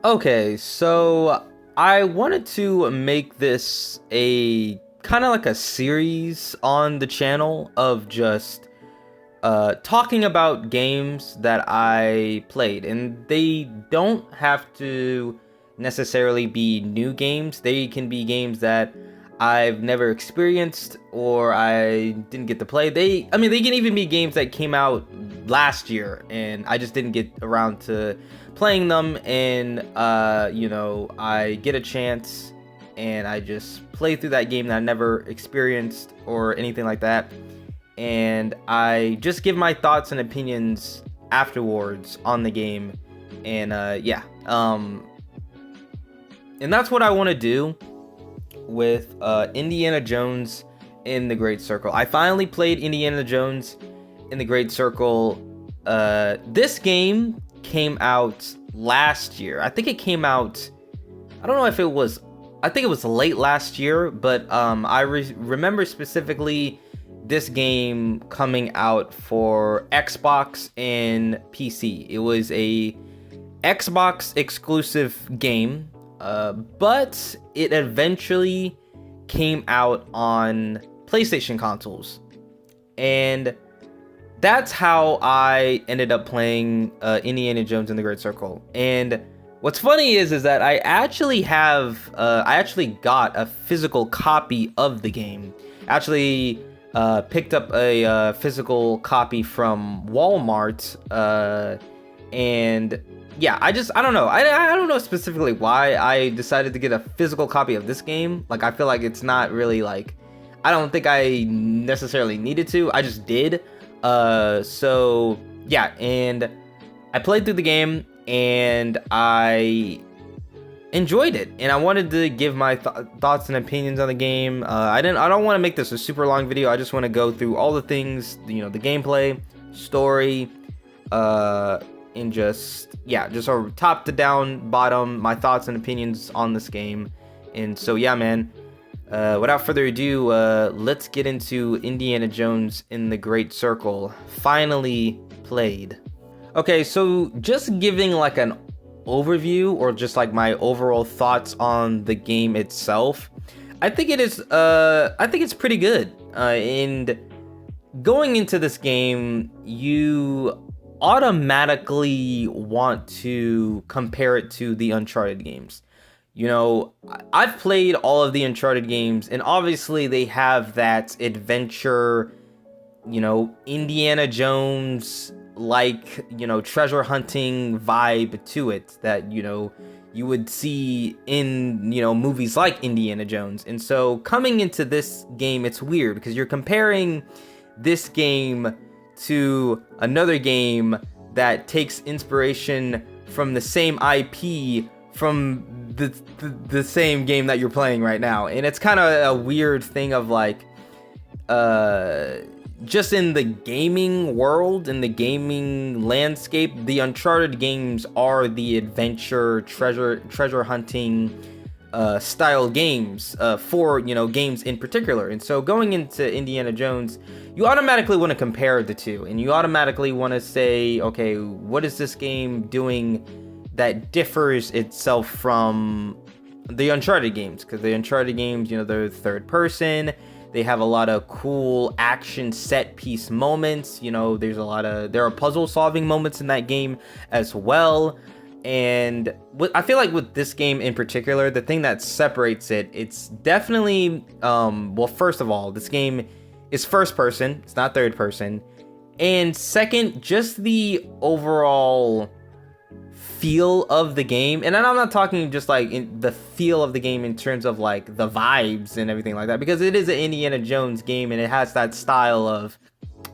Okay, so I wanted to make this a kind of like a series on the channel of just talking about games that I played, and they don't have to necessarily be new games. They can be games that I've never experienced or I didn't get to play. They can even be games that came out last year and I just didn't get around to playing them, and I get a chance and I just play through that game that I never experienced or anything like that, and I just give my thoughts and opinions afterwards on the game. And that's what I want to do with Indiana Jones in the Great Circle. I finally played Indiana Jones in the Great Circle. This game came out last year. I think it came out, I don't know if it was, I think it was late last year, but I remember specifically this game coming out for Xbox and PC. It was a Xbox exclusive game, but it eventually came out on PlayStation consoles. And that's how I ended up playing Indiana Jones in the Great Circle. And what's funny is that I actually got a physical copy of the game. Actually, picked up a physical copy from Walmart, and yeah, I don't know. I don't know specifically why I decided to get a physical copy of this game. Like, I feel like it's not really like, I don't think I necessarily needed to. I just did. So yeah, and I played through the game and I enjoyed it, and I wanted to give my thoughts and opinions on the game. I don't want to make this a super long video. I just want to go through all the things, the gameplay, story, and just sort of top to down, bottom, my thoughts and opinions on this game. And so yeah, man, without further ado, let's get into Indiana Jones in the Great Circle. Finally played. Okay, so just giving like an overview or just like my overall thoughts on the game itself, I think it's pretty good. And going into this game, you automatically want to compare it to the Uncharted games. I've played all of the Uncharted games, and obviously they have that adventure, Indiana Jones, like, treasure hunting vibe to it that, you would see in, movies like Indiana Jones. And so coming into this game, it's weird because you're comparing this game to another game that takes inspiration from the same IP from the same game that you're playing right now. And it's kind of a weird thing of like, just in the gaming world, in the gaming landscape, the Uncharted games are the adventure, treasure hunting style games for, games in particular. And so going into Indiana Jones, you automatically want to compare the two, and you automatically want to say, okay, what is this game doing that differs itself from the Uncharted games? Because the Uncharted games, they're third person. They have a lot of cool action set piece moments. There are puzzle solving moments in that game as well. And I feel like with this game in particular, the thing that separates it's definitely, first of all, this game is first person. It's not third person. And second, just the overall feel of the game. And I'm not talking just like in the feel of the game in terms of like the vibes and everything like that, because it is an Indiana Jones game and it has that style of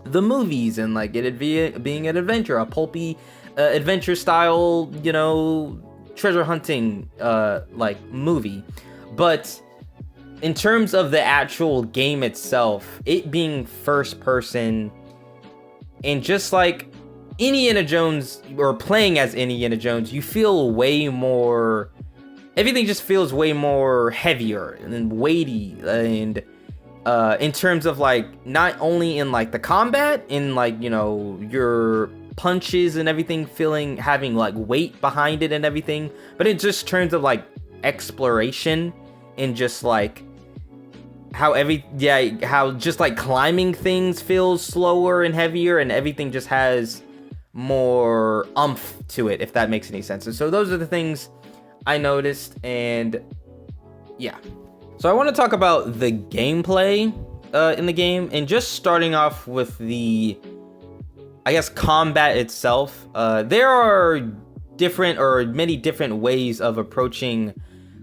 the movies and like it being an adventure, a pulpy adventure style, treasure hunting like movie. But in terms of the actual game itself, it being first person and just like Indiana Jones, or playing as Indiana Jones, you feel way more, everything just feels way more heavier and weighty, and in terms of like, not only in like the combat, in like, your punches and everything having like weight behind it and everything, but in just terms of like exploration and just like how just like climbing things feels slower and heavier, and everything just has more oomph to it, if that makes any sense. And so those are the things I noticed. And yeah, so I want to talk about the gameplay in the game, and just starting off with the, I guess, combat itself. There are many different ways of approaching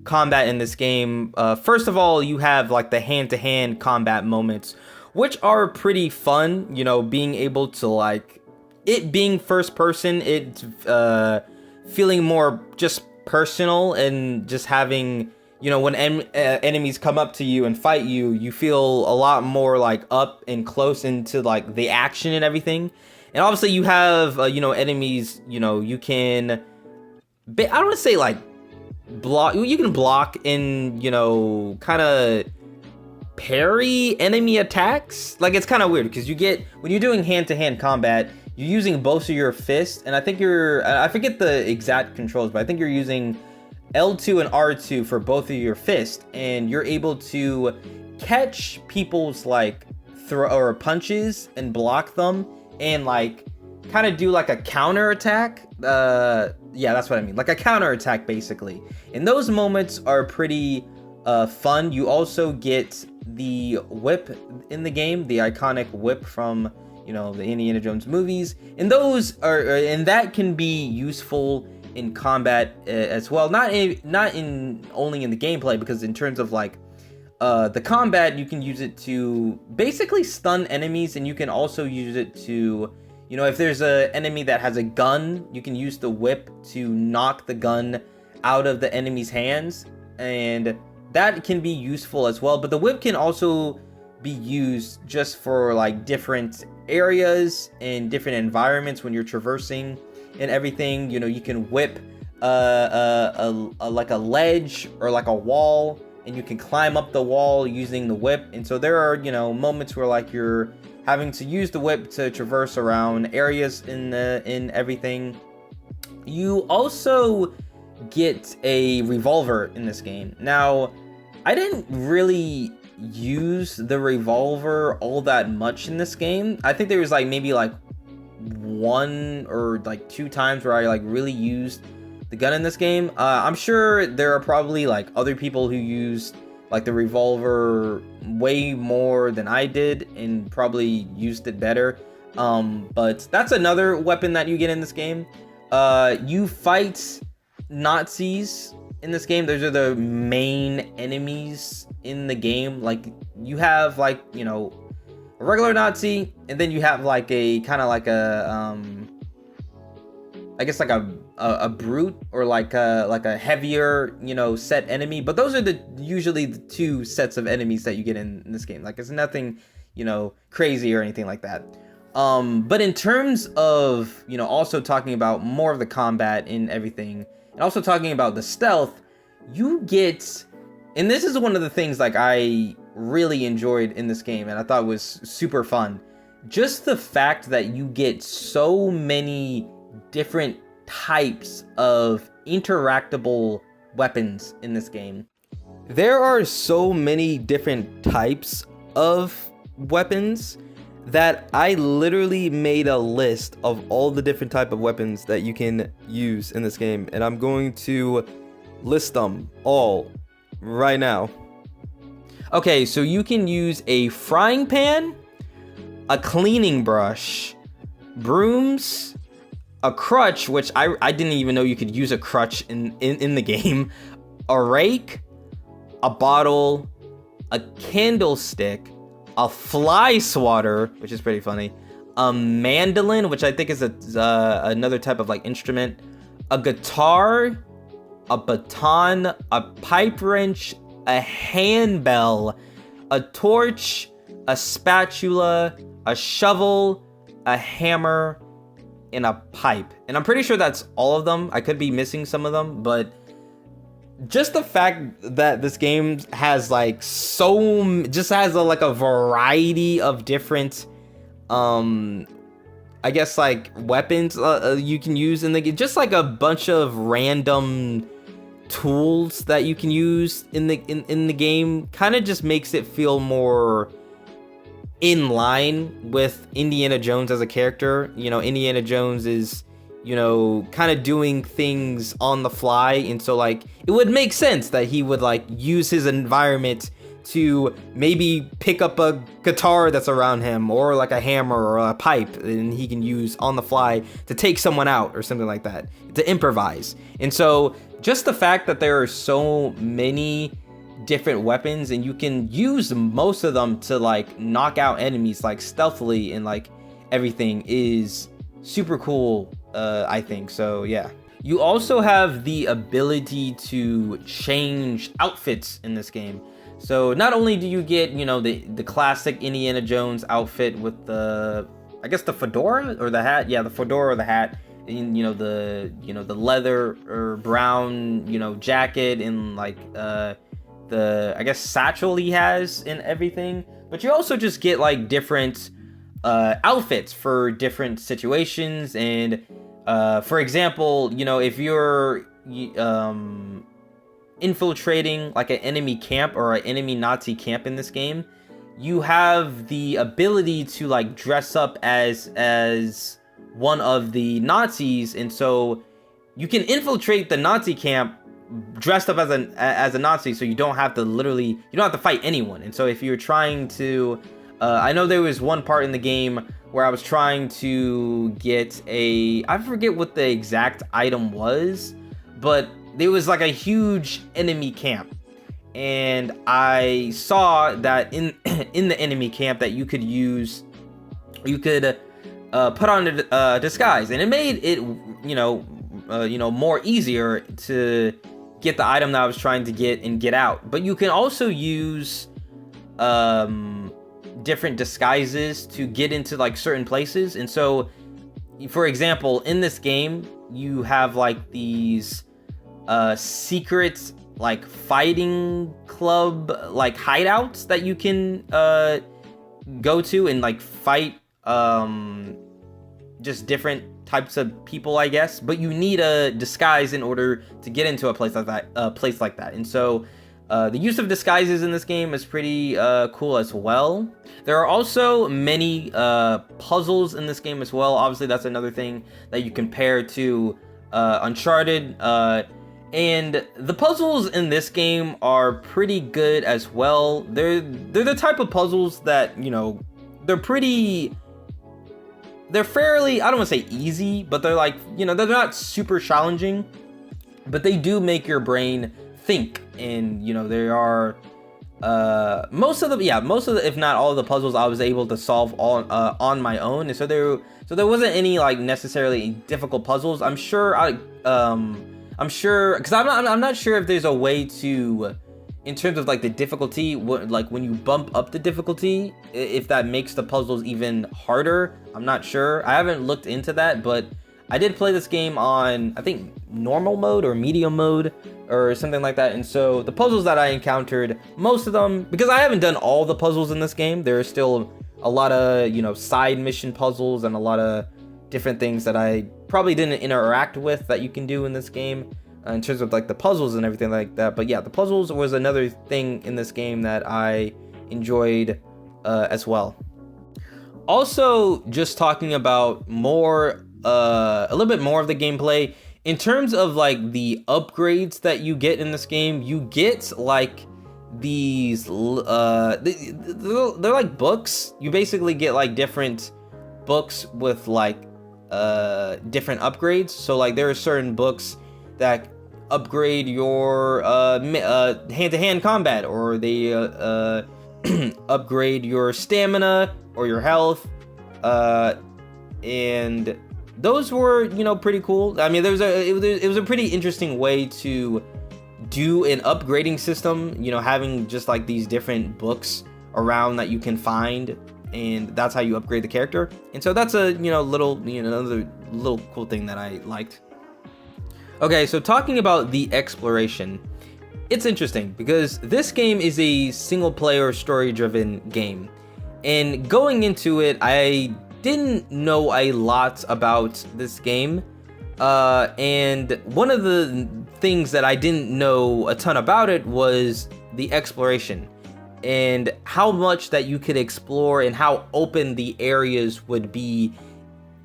combat in this game. First of all, you have like the hand-to-hand combat moments, which are pretty fun. You know, being able to, like, it being first person, it's feeling more just personal, and just having, you know, when enemies come up to you and fight you, you feel a lot more like up and close into like the action and everything. And obviously you have, you know, enemies, you know, you can, I don't want to say like block, you can block and, you know, kind of parry enemy attacks. Like, it's kind of weird because when you're doing hand-to-hand combat, you're using both of your fists, and I think I forget the exact controls, but I think you're using L2 and R2 for both of your fists, and you're able to catch people's like throw or punches and block them, and like kind of do like a counter attack. Yeah, that's what I mean, like a counter attack basically. And those moments are pretty fun. You also get the whip in the game, the iconic whip from, you know, the Indiana Jones movies, and that can be useful in combat as well. Not only in the gameplay, because in terms of like the combat, you can use it to basically stun enemies, and you can also use it to, you know, if there's an enemy that has a gun, you can use the whip to knock the gun out of the enemy's hands, and that can be useful as well. But the whip can also be used just for like different areas and different environments when you're traversing and everything. You know, you can whip like a ledge or like a wall, and you can climb up the wall using the whip. And so there are, you know, moments where like you're having to use the whip to traverse around areas in everything. You also get a revolver in this game. Now, I didn't really use the revolver all that much in this game. I think there was like maybe like 1 or like 2 times where I like really used the gun in this game. I'm sure there are probably like other people who used like the revolver way more than I did and probably used it better. But that's another weapon that you get in this game. You fight Nazis in this game. Those are the main enemies in the game. Like, you have like, you know, a regular Nazi, and then you have like a kind of like a I guess like a brute, or like a heavier, you know, set enemy. But those are usually the 2 sets of enemies that you get in this game. Like, it's nothing, you know, crazy or anything like that. But in terms of, you know, also talking about more of the combat and everything, and also talking about the stealth, you get, and this is one of the things like I really enjoyed in this game and I thought was super fun, just the fact that you get so many different types of interactable weapons in this game. There are so many different types of weapons that I literally made a list of all the different type of weapons that you can use in this game, and I'm going to list them all right now. Okay, so you can use a frying pan, a cleaning brush, brooms, a crutch, which I didn't even know you could use a crutch in the game, a rake, a bottle, a candlestick, a fly swatter, which is pretty funny, a mandolin, which I think is another type of like instrument, a guitar, a baton, a pipe wrench, a handbell, a torch, a spatula, a shovel, a hammer, and a pipe. And I'm pretty sure that's all of them. I could be missing some of them, but just the fact that this game has like just has like a variety of different I I guess like weapons you can use in the game, just like a bunch of random tools that you can use in the game, kind of just makes it feel more in line with Indiana Jones as a character. You know, Indiana Jones is, you know, kind of doing things on the fly, and so like it would make sense that he would like use his environment to maybe pick up a guitar that's around him, or like a hammer or a pipe, and he can use on the fly to take someone out or something like that, to improvise. And so just the fact that there are so many different weapons and you can use most of them to like knock out enemies like stealthily and like everything is super cool, I think. So yeah. You also have the ability to change outfits in this game. So not only do you get, you know, the classic Indiana Jones outfit with the, I guess the fedora or the hat. Yeah, the fedora or the hat. And, you know, the leather or brown, you know, jacket and like the, I guess, satchel he has and everything. But you also just get like different outfits for different situations. And for example, you know, if you're infiltrating like an enemy camp or an enemy Nazi camp in this game, you have the ability to like dress up as one of the Nazis, and so you can infiltrate the Nazi camp dressed up as a Nazi, so you don't have to fight anyone. And so if you're trying to I know there was one part in the game where I was trying to get I forget what the exact item was, but there was like a huge enemy camp, and I saw that in the enemy camp that you could put on a disguise, and it made it more easier to get the item that I was trying to get and get out. But you can also use different disguises to get into like certain places. And so, for example, in this game, you have like these secret like fighting club like hideouts that you can go to and like fight just different types of people, I guess. But you need a disguise in order to get into a place like that. And so the use of disguises in this game is pretty cool as well. There are also many puzzles in this game as well. Obviously, that's another thing that you compare to Uncharted. And the puzzles in this game are pretty good as well. They're the type of puzzles that, you know, they're fairly, I don't want to say easy, but they're like, you know, they're not super challenging, but they do make your brain think. And, you know, there are most of the, if not all of the puzzles I was able to solve on my own. And so there wasn't any like necessarily difficult puzzles. I'm sure, because I'm not sure if there's a way to, in terms of like the difficulty, like when you bump up the difficulty, if that makes the puzzles even harder. I'm not sure. I haven't looked into that, but I did play this game on, I think, normal mode or medium mode or something like that. And so the puzzles that I encountered, most of them, because I haven't done all the puzzles in this game, there are still a lot of, you know, side mission puzzles and a lot of different things that I probably didn't interact with that you can do in this game in terms of like the puzzles and everything like that. But yeah, the puzzles was another thing in this game that I enjoyed as well. Also, just talking about more, a little bit more of the gameplay, in terms of like the upgrades that you get in this game, you get like these, they're like books. You basically get like different books with like different upgrades. So like there are certain books that upgrade your hand-to-hand combat, or they upgrade your stamina or your health, and those were, you know, pretty cool. I mean, it was a pretty interesting way to do an upgrading system, you know, having just like these different books around that you can find, and that's how you upgrade the character. And so that's a, you know, another little cool thing that I liked. Okay, so talking about the exploration, it's interesting because this game is a single player story driven game, and going into it, I didn't know a lot about this game. And one of the things that I didn't know a ton about it was the exploration and how much that you could explore and how open the areas would be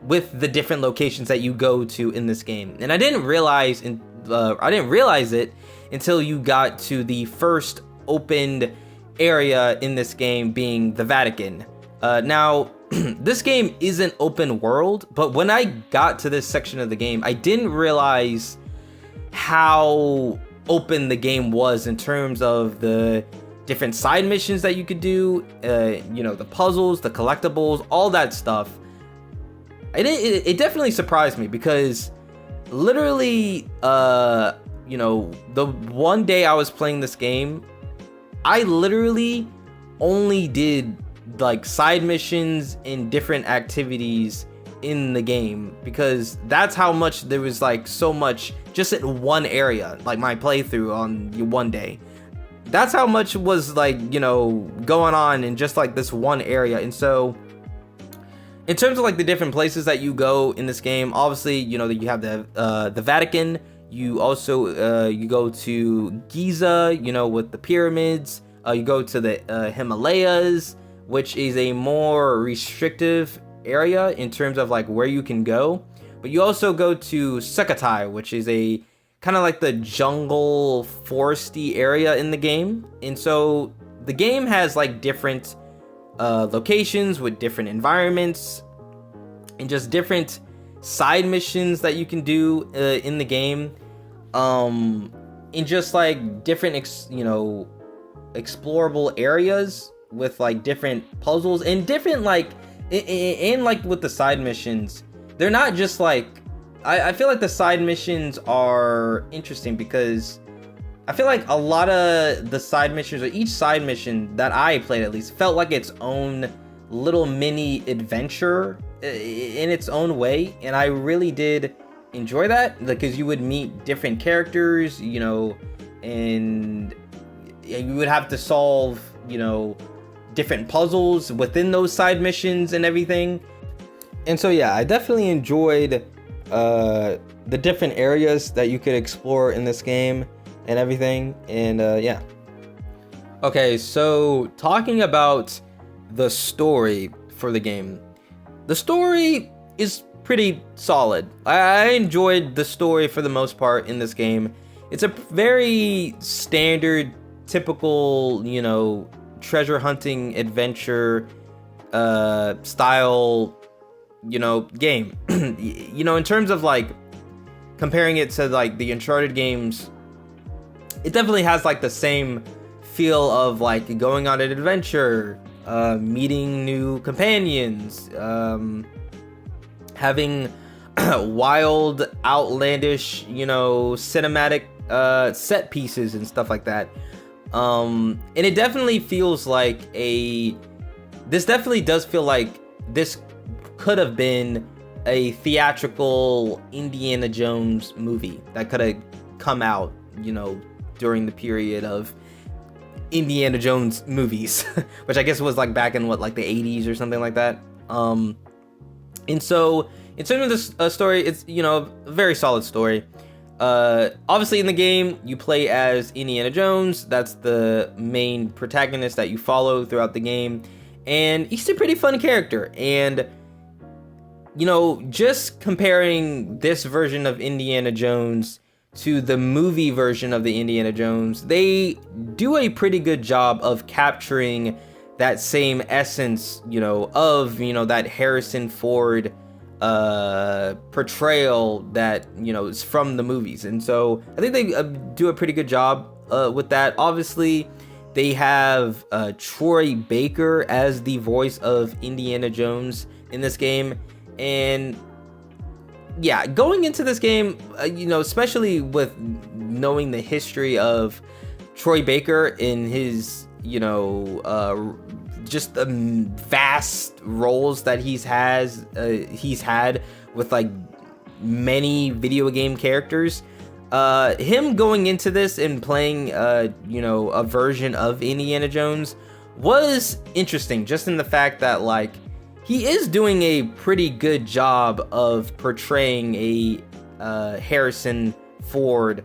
with the different locations that you go to in this game. And I didn't realize it until you got to the first opened area in this game, being the Vatican. Now, this game isn't open world, but when I got to this section of the game, I didn't realize how open the game was in terms of the different side missions that you could do, the puzzles, the collectibles, all that stuff. It definitely surprised me because literally, the one day I was playing this game, I literally only did like side missions and different activities in the game, because that's how much there was, like, so much just in one area, like my playthrough on one day. That's how much was, like, going on in just like this one area. And so in terms of like the different places that you go in this game, obviously, you have the Vatican. You also you go to Giza, with the pyramids. You go to the Himalayas, which is a more restrictive area in terms of like where you can go. But you also go to Sukhothai, which is a kind of like the jungle foresty area in the game. And so the game has like different locations with different environments and just different side missions that you can do in the game, in just like different explorable areas with like different puzzles and different like and like with the side missions, they're not just like, I feel like the side missions are interesting because I feel like a lot of the side missions, or each side mission that I played at least, felt like its own little mini adventure in its own way. And I really did enjoy that, because you would meet different characters, and you would have to solve, different puzzles within those side missions and everything. And so, yeah, I definitely enjoyed the different areas that you could explore in this game and everything. And yeah. Okay, so talking about the story for the game. The story is pretty solid. I enjoyed the story for the most part in this game. It's a very standard, typical, treasure hunting adventure style, game. In terms of like comparing it to like the Uncharted games, it definitely has like the same feel of like going on an adventure, meeting new companions, having wild, outlandish, cinematic set pieces and stuff like that. And it definitely feels like this definitely does feel like this could have been a theatrical Indiana Jones movie that could have come out, during the period of Indiana Jones movies, which I guess was like back in like the 80s or something like that. And so in terms of this story, it's, a very solid story. Obviously in the game, you play as Indiana Jones. That's the main protagonist that you follow throughout the game. And he's a pretty fun character. And, just comparing this version of Indiana Jones to the movie version of the Indiana Jones, they do a pretty good job of capturing that same essence, of, that Harrison Ford portrayal that is from the movies. And so I think they do a pretty good job with that. Obviously they have Troy Baker as the voice of Indiana Jones in this game. And yeah, going into this game, especially with knowing the history of Troy Baker in his just the vast roles that he's had with like many video game characters, him going into this and playing a version of Indiana Jones was interesting, just in the fact that like he is doing a pretty good job of portraying a Harrison Ford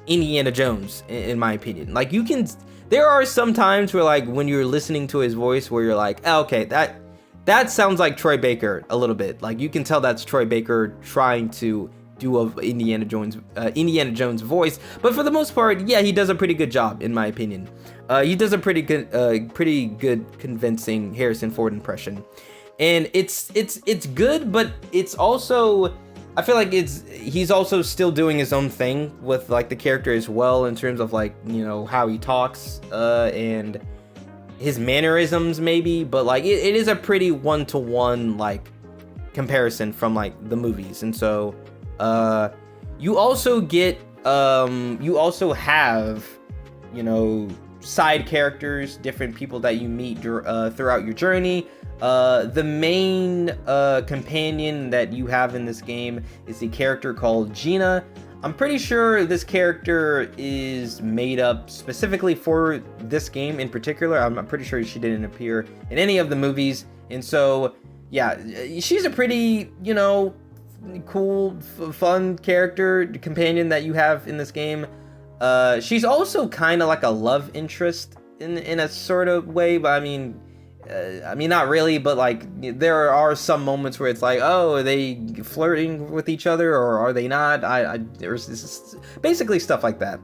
Indiana Jones, in my opinion. Like, there are some times where, like, when you're listening to his voice where you're like, oh, okay, that sounds like Troy Baker a little bit. Like, you can tell that's Troy Baker trying to do of Indiana Jones voice, but for the most part, yeah, he does a pretty good job, in my opinion. He does a pretty good convincing Harrison Ford impression, and it's good, but it's also, I feel like he's also still doing his own thing with, like, the character as well, in terms of, like, you know, how he talks and his mannerisms maybe, but like it is a pretty one-to-one like comparison from like the movies. And so you also have, you know, side characters, different people that you meet throughout your journey. The main companion that you have in this game is a character called Gina. I'm pretty sure this character is made up specifically for this game in particular. I'm pretty sure she didn't appear in any of the movies. And so, yeah, she's a pretty, you know, cool, fun character, companion that you have in this game. She's also kind of like a love interest in a sort of way, but I mean, not really, but like there are some moments where it's like, oh, are they flirting with each other or are they not? There's this, basically stuff like that.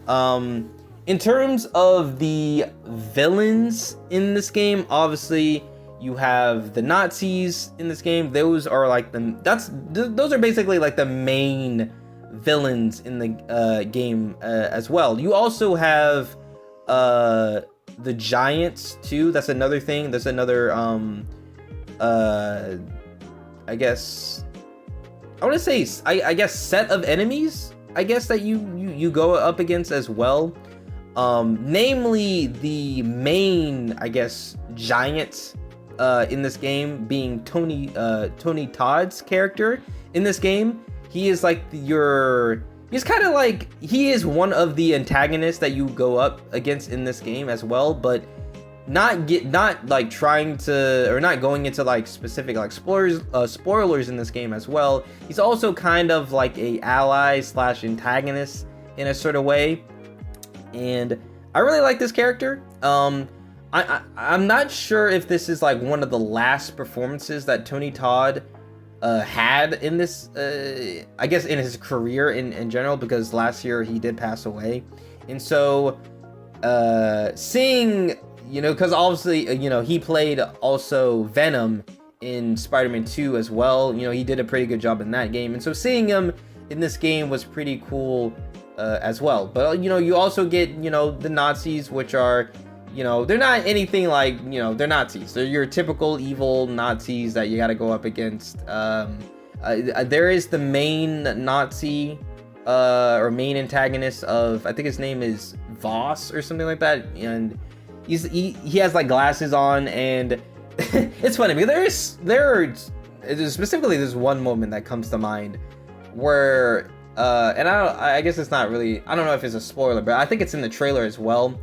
In terms of the villains in this game, obviously you have the Nazis in this game. Those are like those are basically like the main villains in the game as well. You also have the Giants too. That's another thing. That's another I guess I want to say I guess set of enemies, I guess, that you go up against as well. Namely the main, I guess, giant in this game being Tony Todd's character in this game. He is like he's kind of like, he is one of the antagonists that you go up against in this game as well, but not like trying to, or not going into like specific like spoilers in this game as well. He's also kind of like a ally / antagonist in a sort of way, and I really like this character. I'm not sure if this is like one of the last performances that Tony Todd had in this, I guess in his career in general, because last year he did pass away. And so seeing, you know, because obviously, you know, he played also Venom in Spider-Man 2 as well. You know, he did a pretty good job in that game, and so seeing him in this game was pretty cool as well. But you know, you also get, you know, the Nazis, which are, you know, they're not anything like, you know, they're Nazis. They're your typical evil Nazis that you got to go up against. There is the main Nazi or main antagonist of, I think his name is Voss or something like that, and he has like glasses on, and it's funny because specifically there's one moment that comes to mind where and I guess it's not really, I don't know if it's a spoiler, but I think it's in the trailer as well.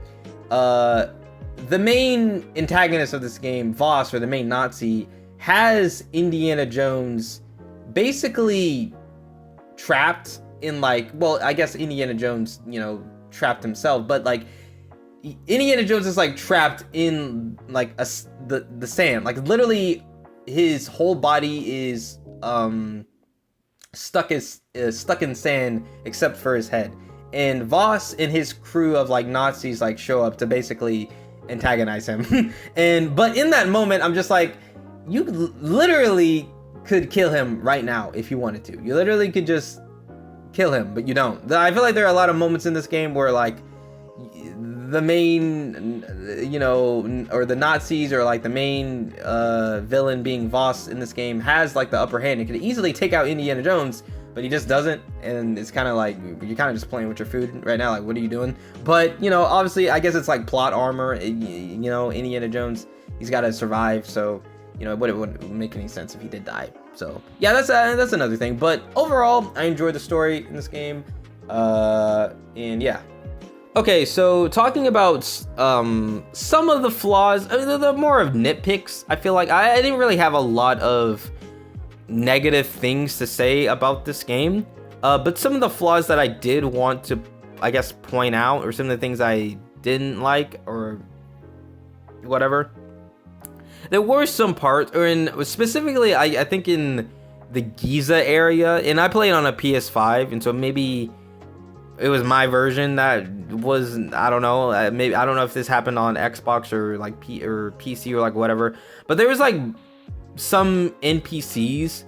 The main antagonist of this game, Voss, or the main Nazi, has Indiana Jones basically trapped in like, well, I guess Indiana Jones, you know, trapped himself, but like Indiana Jones is like trapped in like the sand, like literally his whole body is stuck in sand except for his head. And Voss and his crew of like Nazis like show up to basically antagonize him. But in that moment, I'm just like, you literally could kill him right now if you wanted to. You literally could just kill him, but you don't. I feel like there are a lot of moments in this game where like the main, you know, or the Nazis, or like the main villain being Voss in this game has like the upper hand. It could easily take out Indiana Jones, but he just doesn't, and it's kind of like, you're kind of just playing with your food right now, like, what are you doing? But, you know, obviously, I guess it's like plot armor, you know, Indiana Jones, he's got to survive, so, you know, it wouldn't make any sense if he did die. So, yeah, that's another thing, but overall, I enjoyed the story in this game, and yeah. Okay, so talking about some of the flaws, I mean, they're more of nitpicks. I feel like I didn't really have a lot of negative things to say about this game, but some of the flaws that I did want to, I guess, point out, or some of the things I didn't like, or whatever. There were some parts, or in specifically, I think in the Giza area, and I played on a PS5, and so maybe it was my version that was, I don't know, maybe I don't know if this happened on Xbox or like PC or like whatever, but there was like some NPCs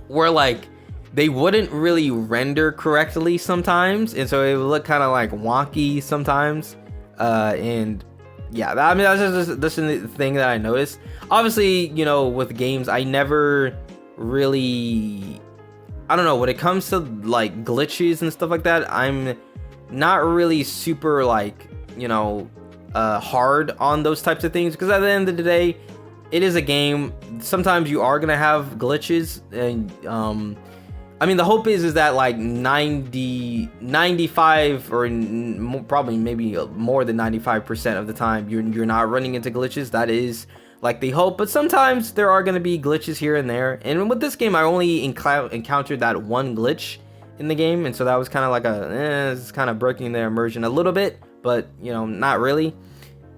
where like they wouldn't really render correctly sometimes, and so it would look kind of like wonky sometimes, and yeah, I mean that's the thing that I noticed. Obviously, you know, with games, I never really, I don't know, when it comes to like glitches and stuff like that, I'm not really super like, you know, hard on those types of things, because at the end of the day, it is a game. Sometimes you are gonna have glitches, and I mean, the hope is that like 95 or probably maybe more than 95% of the time you're not running into glitches. That is like the hope, but sometimes there are going to be glitches here and there. And with this game, I only encountered that one glitch in the game, and so that was kind of like it's kind of breaking the immersion a little bit, but you know, not really.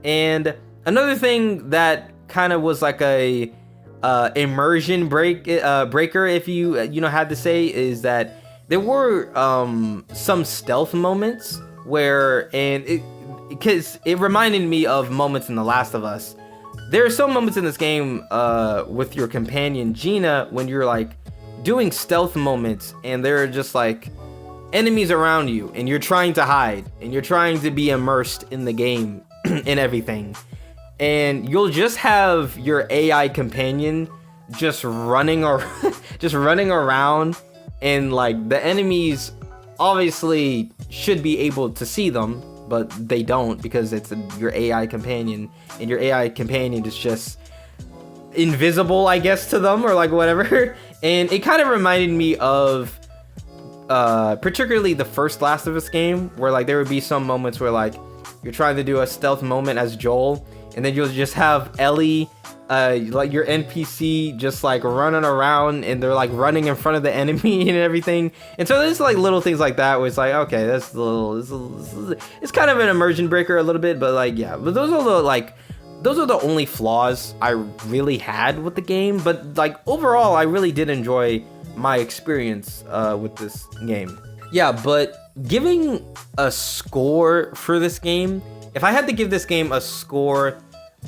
And another thing that kind of was like a immersion breaker, if you know, had to say, is that there were some stealth moments where, and because it reminded me of moments in The Last of Us. There are some moments in this game with your companion Gina when you're like doing stealth moments, and there are just like enemies around you, and you're trying to hide, and you're trying to be immersed in the game and everything. And you'll just have your AI companion just running or just running around, and like the enemies obviously should be able to see them, but they don't, because it's your AI companion, and your AI companion is just invisible, I guess, to them, or like whatever. And it kind of reminded me of particularly the first Last of Us game, where like there would be some moments where like you're trying to do a stealth moment as Joel, and then you'll just have Ellie, like your NPC, just like running around, and they're like running in front of the enemy and everything. And so there's like little things like that where it's like, okay, that's a little, it's kind of an immersion breaker a little bit, but like, yeah, but those are the only flaws I really had with the game. But like overall, I really did enjoy my experience with this game. Yeah, but giving a score for this game, if I had to give this game a score,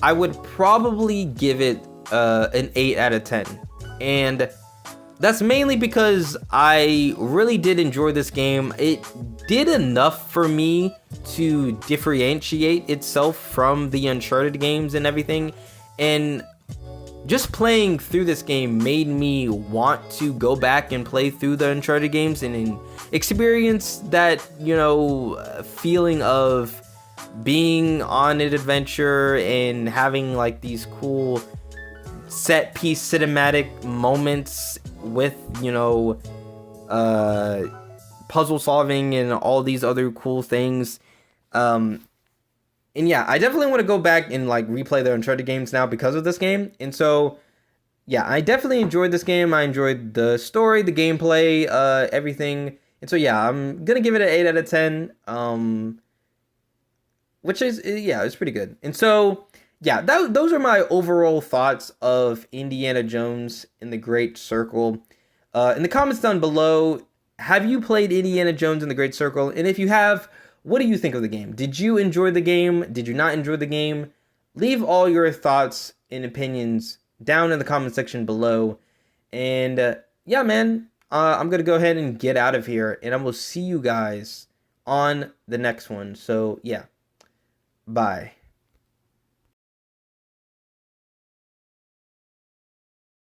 I would probably give it an 8 out of 10. And that's mainly because I really did enjoy this game. It did enough for me to differentiate itself from the Uncharted games and everything. And just playing through this game made me want to go back and play through the Uncharted games and experience that, you know, feeling of being on an adventure and having like these cool set piece cinematic moments with, you know, puzzle solving and all these other cool things. And yeah, I definitely want to go back and like replay the Uncharted games now because of this game. And so yeah, I definitely enjoyed this game. I enjoyed the story, the gameplay, everything. And so yeah, I'm gonna give it an 8 out of 10. Which is, yeah, it's pretty good. And so, yeah, those are my overall thoughts of Indiana Jones and the Great Circle. In the comments down below, have you played Indiana Jones and the Great Circle? And if you have, what do you think of the game? Did you enjoy the game? Did you not enjoy the game? Leave all your thoughts and opinions down in the comment section below. And yeah, man, I'm going to go ahead and get out of here. And I will see you guys on the next one. So, yeah. Bye.